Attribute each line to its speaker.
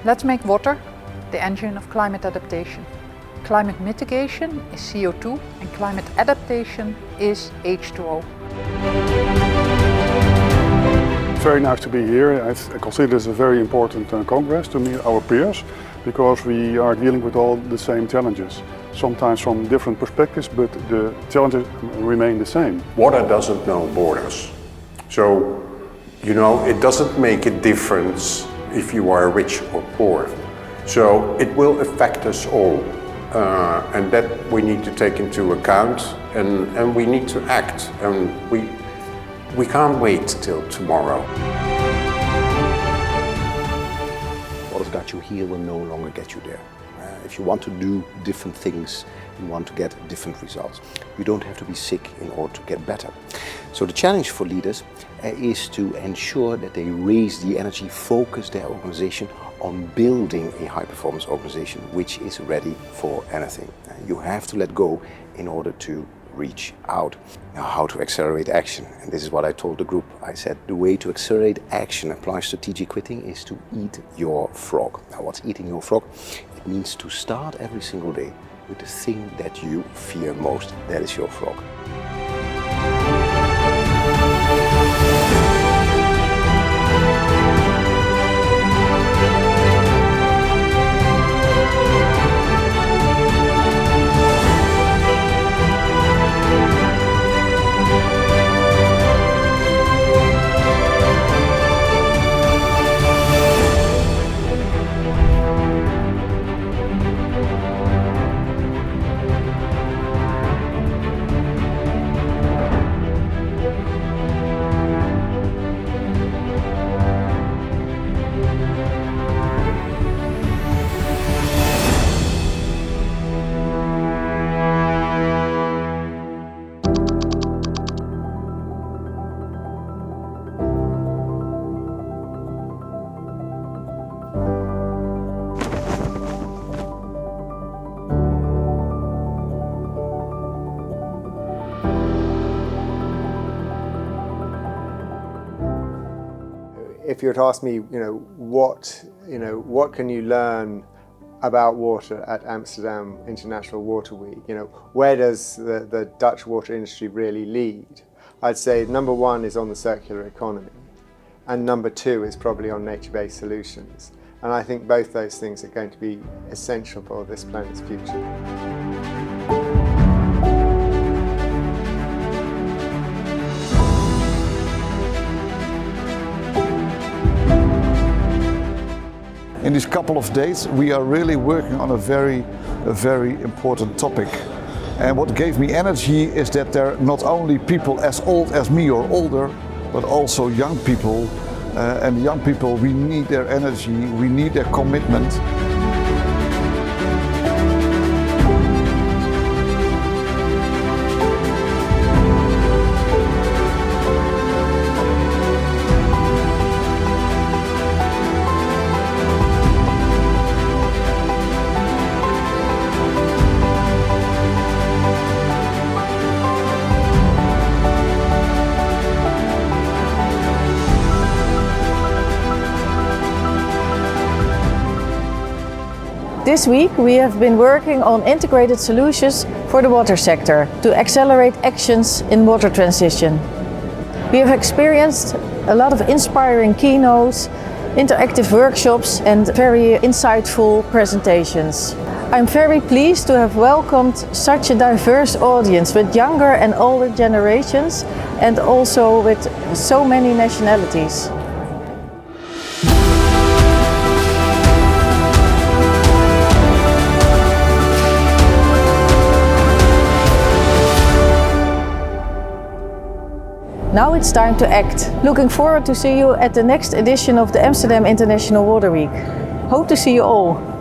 Speaker 1: Let's make water the engine of climate adaptation. Climate mitigation is CO2 and climate adaptation is H2O.
Speaker 2: It's very nice to be here. I consider this a very important congress to meet our peers because we are dealing with all the same challenges. Sometimes from different perspectives, but the challenges remain the same.
Speaker 3: Water doesn't know borders. So, it doesn't make a difference if you are rich or poor. So it will affect us all. And that we need to take into account and we need to act. And we can't wait till tomorrow.
Speaker 4: What has got you here will no longer get you there. If you want to do different things, you want to get different results. You don't have to be sick in order to get better. So the challenge for leaders is to ensure that they raise the energy, focus their organization on building a high-performance organization which is ready for anything. You have to let go in order to reach out. Now, how to accelerate action? And this is what I told the group. I said the way to accelerate action, apply strategic quitting, is to eat your frog. Now, what's eating your frog? It means to start every single day with the thing that you fear most. That is your frog.
Speaker 5: If you were to ask me, what can you learn about water at Amsterdam International Water Week? Where does the Dutch water industry really lead? I'd say number one is on the circular economy, and number two is probably on nature-based solutions. And I think both those things are going to be essential for this planet's future.
Speaker 6: In these couple of days, we are really working on a very important topic. And what gave me energy is that there are not only people as old as me or older, but also young people. And young people, we need their energy, we need their commitment.
Speaker 7: This week we have been working on integrated solutions for the water sector to accelerate actions in water transition. We have experienced a lot of inspiring keynotes, interactive workshops and very insightful presentations. I'm very pleased to have welcomed such a diverse audience with younger and older generations and also with so many nationalities. Now it's time to act. Looking forward to see you at the next edition of the Amsterdam International Water Week. Hope to see you all.